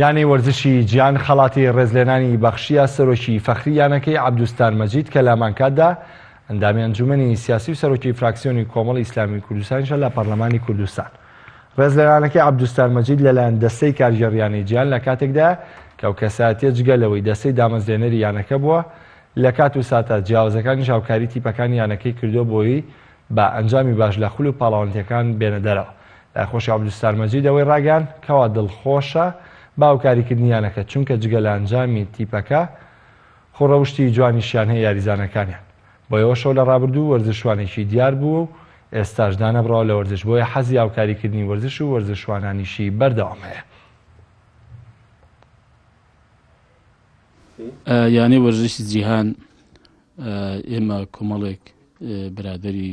یانی وەرزشی جیان خەڵاتی ڕێزلێنانی بەخشیە سەرۆکی فەخری یانەکەی عەبدوستار مەجید کە لە مانکاتدا ئەندامی ئەنجومەنی سیاسی و سەرۆکی فراکسیۆنی کۆمەڵی ئیسلامی کوردستانیشە لە پەرلەمانی کوردستان. ڕێزلێنانەکەی عەبدوستار مەجید لەلایەن دەستەی کارژێڕیانی جیان لە کاتێکدا کە ئەو کەسایەتیە جگەلەوەی دەستەی دامەزرێنەری یانەکە بووە لە کات و ساتە جیاوازەکانی هاوکاری تیپەکانی یانەکەی کردو بۆی بە ئەنجامی باش لە خول و پاڵەوانتیەکان بێنە دەرەوە. لایخۆشی عەبدوستار مەجید ئەوەی ڕاگەیاند کەوا دڵخۆشە باوکاریکردنی یانەکە چونکە جگە لە ئەنجامی تیپەکە خۆڕەوشتی جوانیشیان هەیە یاریزانەکانیان. بۆیەوە شەو لە ڕابردوو وەرزشوانێکی دیار بوو و ئێستاش دانەبڕەوە لە وەرزش بۆیە حەزی هاوکاریکردنی وەرزش و وەرزشوانانیشی بەردەوام هەیە. یانەی وەرزشی جیهان ئێمە کۆمەڵێک برادەری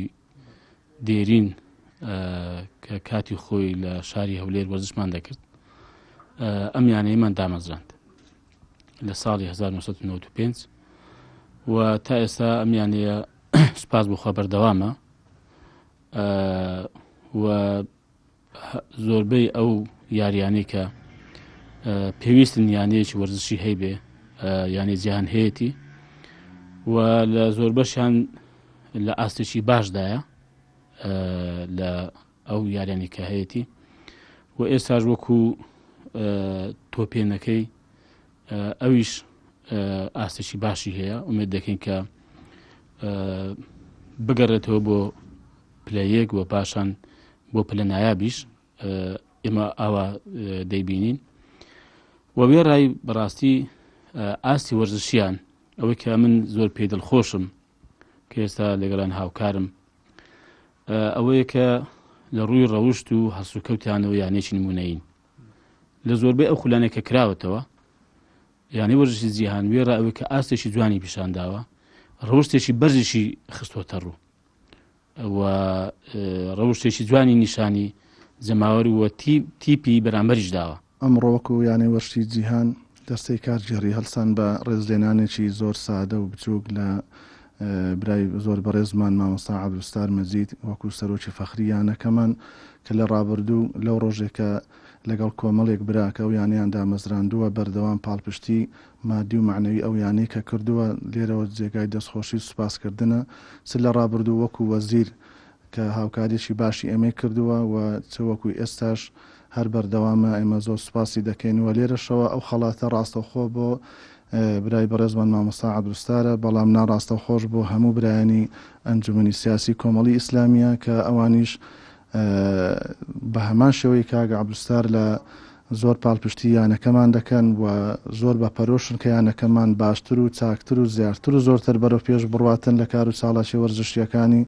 دێرین کە کاتی خۆی لە شاری هەولێر وەرزشمان دەکرد. ئەم یانەیەمان دامەزراند لە ساڵی 1995 و تا ئێستا ئەم یانەیە سوپاس بخوا بەردەوامە و زۆربەی ئەو یاریانەی کە پێویستن یانەیەکی وەرزشی هەیبێ یانی جیهان هەیەی و لە زۆر بەشیان لە ئاستێکی باشدایە لە ئەو یاریانی کە هەیەی و ئێستاش وەکو تۆپێنەکەی ئەویش ئاستێکی باشی هەیە ئومێد دەکەین کە بگەڕێتەوە بۆ پلەیەک و پاشان بۆ پلە نایابیش ئێمە ئاوا دەیبینین و وێ ڕای بەڕاستی ئاستی وەرزشیان ئەوەی کە من زۆر پێی دڵخۆشم کە ئێستا لەگەڵان هاوکارم ئەوەیە کە لە ڕووی ڕەوشت و هەسوکەوتیانەوە یانێکی نمونەیین لە زۆربەی ئەو خولانێک کە کراوەتەوە یانی وەرزشی جیهان وێ ڕای ئەوەی کە ئاستێکی جوانی پیشانداوە ڕەوشتێکی بەرزشی خستوەتە ڕوو و ڕەوشتێکی جوانی نیشانی جەماوەری و تیپی بەرامبەریش داوە. ئەمڕۆ وەکو یانەی وەرزشی جیهان دەستەی کارگێڕی هەڵسان بە ڕێزلێنانێکی زۆر سادە و بچووک لە برای زۆر بەڕێزمان مامۆستا عەبدوستار مەجید وەکو سەرۆکی فەخری یانەکەمان کە لە ڕابردوو لەو ڕۆژێکە لەگەڵ کۆمەڵێک براکە ئەو یانەیان دامەزراندووە بەردەوام پاڵپشتی مادی و معنەوی ئەو یانەی کە کردووە لێرەوە جێگای دەستخۆشی سوپاسکردنە سل لە ڕابردوو وەکو وەزیر کە هاوکاریشی باشی ئێمەی کردووە و چ وەکوی ئێستاش هەر بەردەوامە ئێمە زۆر سوپاسی دەکەین و لێرەشەوە ئەو خەڵاتە ڕاستەوخۆ بۆ برای بەڕێزمان مامۆستا عەبدوستارە بەڵام ناڕاستەوخۆش بۆ هەموو برایانی ئەنجومەنی سیاسی کۆمەڵی ئیسلامیە کە ئەوانیش بە هەمان شێوەی کاگە عەبدوستار لە زۆر پاڵپشتی یانەکەمان دەکەن و زۆر بە پەرۆشن کە یانەکەمان باشتر و چاکتر و زیاتر و زۆرتر بەرەو پێش بڕواتن لە کار و چاڵاشی وەرزشیەکانی